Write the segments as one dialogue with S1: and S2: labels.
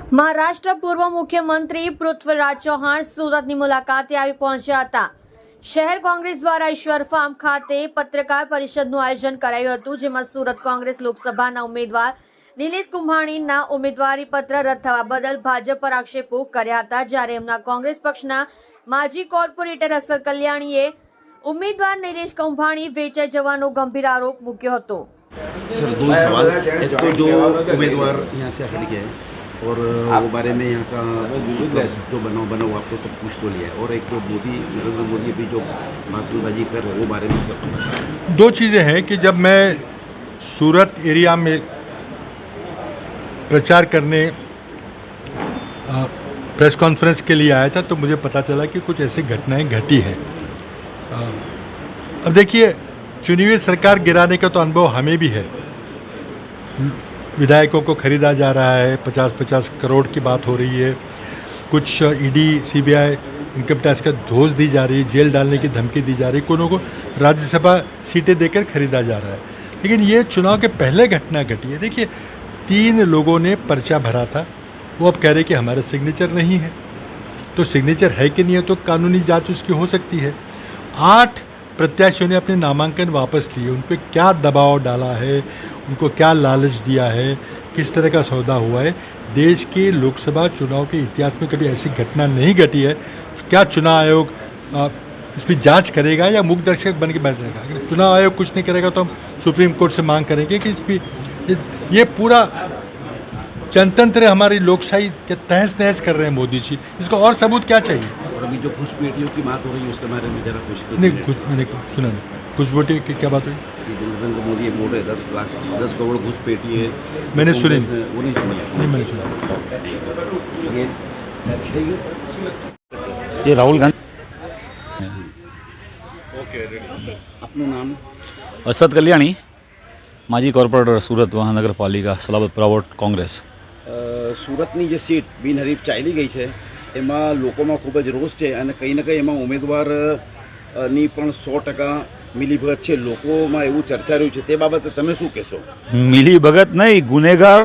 S1: મહારાષ્ટ્ર પૂર્વ મુખ્યમંત્રી પૃથ્વીરાજ ચૌહાણ સુરતની મુલાકાતે આવી પહોંચ્યા હતા। શહેર કોંગ્રેસ દ્વારા ઈશ્વર ફાર્મ ખાતે પત્રકાર પરિષદનું આયોજન કરાયું હતું, જેમાં સુરત કોંગ્રેસ લોકસભાના ઉમેદવાર નિલેશ કુંભાણીના ઉમેદવારી પત્ર રદ થવા બદલ ભાજપ પર આક્ષેપો કર્યા હતા, જ્યારે એમના કોંગ્રેસ પક્ષના માજી કોર્પોરેટર અસર કલ્યાણીએ उम्मीदवार नीलेश कुंभाणी वेचाई जवानो गंभीर आरोप मुक्यो હતો।
S2: सर दो ही सवाल, एक तो जो उम्मीदवार यहाँ से हट गया है और वो बारे में यहाँ का जो बनाओ आपको सब पूछ तो लिया है, और एक तो मोदी नरेंद्र मोदी अभी जो भाषणबाजी कर रहे हैं वो बारे में सब पता।
S3: दो चीज़ें हैं कि जब मैं सूरत एरिया में प्रचार करने प्रेस कॉन्फ्रेंस के लिए आया था तो मुझे पता चला कि कुछ ऐसी घटनाएं घटी हैं। अब देखिए, चुनी हुई सरकार गिराने का तो अनुभव हमें भी है। विधायकों को खरीदा जा रहा है, 50-50 करोड़ की बात हो रही है, कुछ ईडी सीबीआई इनकम टैक्स का धोस दी जा रही है, जेल डालने की धमकी दी जा रही है, कोनों को राज्यसभा सीटें देकर खरीदा जा रहा है। लेकिन ये चुनाव के पहले घटना घटी है। देखिए, 3 लोगों ने पर्चा भरा था, वो अब कह रहे कि हमारा सिग्नेचर नहीं है, तो सिग्नेचर है कि नहीं है तो कानूनी जांच उसकी हो सकती है। 8 प्रत्याशियों ने अपने नामांकन वापस लिए, उन पर क्या दबाव डाला है, उनको क्या लालच दिया है, किस तरह का सौदा हुआ है। देश के लोकसभा चुनाव के इतिहास में कभी ऐसी घटना नहीं घटी है। क्या चुनाव आयोग इस पर जाँच करेगा या मूक दर्शक बन के बैठ रहेगा? अगर चुनाव आयोग कुछ नहीं करेगा तो हम सुप्रीम कोर्ट से मांग करेंगे कि इस पर ये पूरा जनतंत्र हमारी लोकशाही के तहस नहस कर रहे हैं मोदी जी। इसका और सबूत क्या चाहिए?
S2: और अभी जो घुसपैठियों की बात हो रही है उसके बारे में जरा कुछ तो
S3: नहीं, मैंने सुना नहीं। घुसपैठी की क्या बात हुई?
S2: नरेंद्र मोदी बोल रहे 10 करोड़ घुसपैठी है,
S3: मैंने सुनी
S2: वो नहीं सुनी।
S3: नहीं, मैंने सुना।
S4: ये राहुल गांधी।
S2: अपना नाम?
S4: असद कल्याणी, माजी कोर्पोरेटर सूरत महानगरपालिका सलाबतपुरा वोट कोंग्रेस।
S2: સુરતની જે સીટ બિનહરીફ ચાલી ગઈ છે એમાં લોકોમાં ખૂબ જ રોષ છે અને કંઈ ને કંઈ એમાં ઉમેદવારની પણ 100% મિલીભગત છે, લોકોમાં એવું ચર્ચા રહ્યું છે, તે બાબતે તમે શું કહેશો?
S4: મિલીભગત નહીં, ગુનેગાર,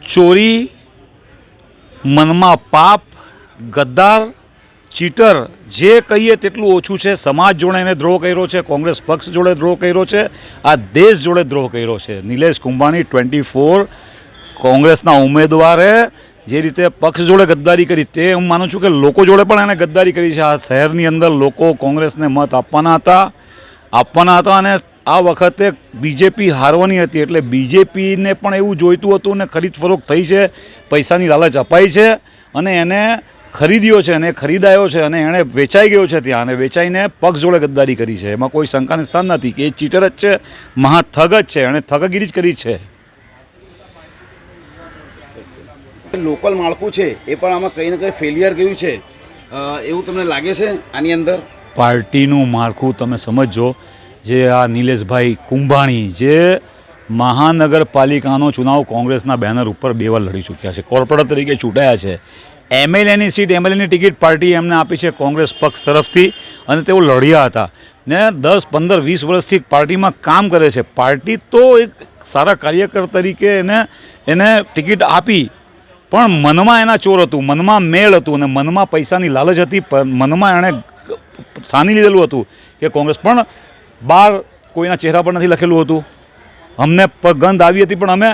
S4: ચોરી, મનમાં પાપ, ગદ્દાર, ચીટર, જે કહીએ તેટલું ઓછું છે। સમાજ જોડે એને દ્રોહ કર્યો છે, કોંગ્રેસ પક્ષ જોડે દ્રોહ કર્યો છે, આ દેશ જોડે દ્રોહ કર્યો છે। નિલેશ કુંભાણી 24 કોંગ્રેસના ઉમેદવારે જે રીતે પક્ષ જોડે ગદ્દારી કરી તે હું માનું છું કે લોકો જોડે પણ એને ગદ્દારી કરી છે। આ શહેરની અંદર લોકો કોંગ્રેસને મત આપવાના હતા અને આ વખતે બીજેપી હારવાની હતી, એટલે બીજેપીને પણ એવું જોઈતું હતું ને ખરીદ ફરોખ થઈ છે, પૈસાની લાલચ અપાઈ છે અને એને ખરીદ્યો છે અને ખરીદાયો છે અને એણે વેચાઈ ગયો છે ત્યાં, અને વેચાઈને પક્ષ જોડે ગદ્દારી કરી છે। એમાં કોઈ શંકાને સ્થાન નથી કે એ ચીટર જ છે, મહાઠગ જ છે, એણે ઠગગીરી જ કરી છે।
S2: લોકલ માળખું છે એ પણ આમાં કંઈ ને કંઈ ફેલિયર ગયું છે એવું તમને લાગે છે? આની અંદર
S4: પાર્ટીનું માળખું તમે સમજો। જે આ નિલેશભાઈ કુંભાણી જે મહાનગરપાલિકાનો ચુનાવ કોંગ્રેસના બેનર ઉપર 2 વાર લડી ચૂક્યા છે, કોર્પોરેટર તરીકે ચૂંટાયા છે, એમએલએની સીટ એમએલએની ટિકિટ પાર્ટીએ એમને આપી છે કોંગ્રેસ પક્ષ તરફથી અને તેઓ લડ્યા હતા ને 10, 15, 20 વર્ષથી પાર્ટીમાં કામ કરે છે। પાર્ટી તો એક સારા કાર્યકર તરીકે એને ટિકિટ આપી, પણ મનમાં એના ચોર હતું, મનમાં મેળ હતું અને મનમાં પૈસાની લાલચ હતી, મનમાં એણે સાની લીધેલું હતું કે કોંગ્રેસ, પણ બહાર કોઈના ચહેરા પર નથી લખેલું હતું। અમને ગંધ આવી હતી પણ અમે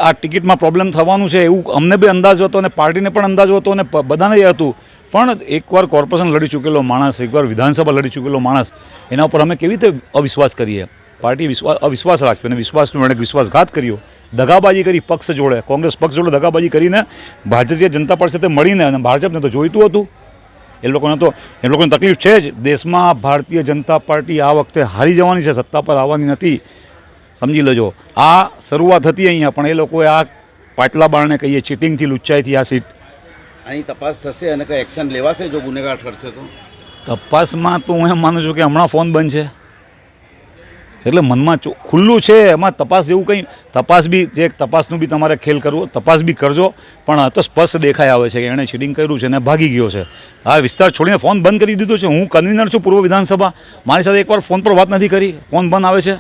S4: આ ટિકિટમાં પ્રોબ્લેમ થવાનું છે એવું અમને બી અંદાજ હતો અને પાર્ટીને પણ અંદાજ હતો અને બધાને એ હતું, પણ એકવાર કોર્પોરેશન લડી ચૂકેલો માણસ, એકવાર વિધાનસભા લડી ચૂકેલો માણસ, એના ઉપર અમે કેવી રીતે અવિશ્વાસ કરીએ? પાર્ટી અવિશ્વાસ રાખ્યો અને વિશ્વાસનો એણે વિશ્વાસઘાત કર્યો, દગાબાજી કરી પક્ષ જોડે, કોંગ્રેસ પક્ષ જોડે દગાબાજી કરીને ભારતીય જનતા પાર્ટી સાથે મળીને, અને ભાજપને તો જોઈતું હતું, એ લોકોને તકલીફ છે જ। દેશમાં ભારતીય જનતા પાર્ટી આ વખતે હારી જવાની છે, સત્તા પર આવવાની નથી, સમજી લેજો। આ શરૂઆત હતી અહીંયા, પણ એ લોકોએ આ પાટલા બારણે કહીએ ચીટિંગથી, લુચ્ચાઈથી આ સીટ,
S2: આની તપાસ થશે અને કંઈ એક્શન લેવાશે જો ગુનેગાર ઠરશે તો?
S4: તપાસમાં તો હું એમ માનું છું કે હમણાં ફોન બંધ છે, એટલે મનમાં ખુલ્લું છે, એમાં તપાસ જેવું કંઈ, તપાસ બી જે તપાસનું બી તમારે ખેલ કરવો, તપાસ બી કરજો, પણ આ તો સ્પષ્ટ દેખાઈ આવે છે કે એણે ચીટિંગ કર્યું છે અને ભાગી ગયો છે। આ વિસ્તાર છોડીને ફોન બંધ કરી દીધો છે। હું કન્વીનર છું પૂર્વ વિધાનસભા, મારી સાથે એકવાર ફોન પર વાત નથી કરી, ફોન બંધ આવે છે।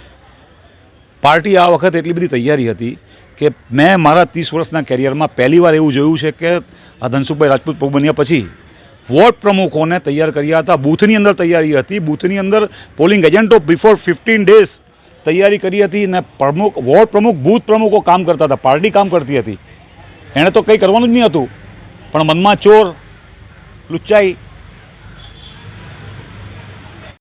S4: પાર્ટી આ વખત એટલી બધી તૈયારી હતી કે મેં મારા 30 વર્ષના કેરિયરમાં પહેલીવાર એવું જોયું છે કે આ ધનસુખભાઈ રાજપૂત પ્રમુખ બન્યા પછી વોર્ડ પ્રમુખોને તૈયાર કર્યા હતા. બૂથની અંદર તૈયારી હતી, બૂથની અંદર પોલિંગ એજન્ટો બિફોર 15 ડેઝ તૈયારી કરી હતી ને વોર્ડ પ્રમુખ બૂથ પ્રમુખો કામ કરતા હતા, પાર્ટી કામ કરતી હતી. એણે તો કંઈ કરવાનું જ નહીં હતું, પણ મનમાં ચોર લુચ્ચાઈ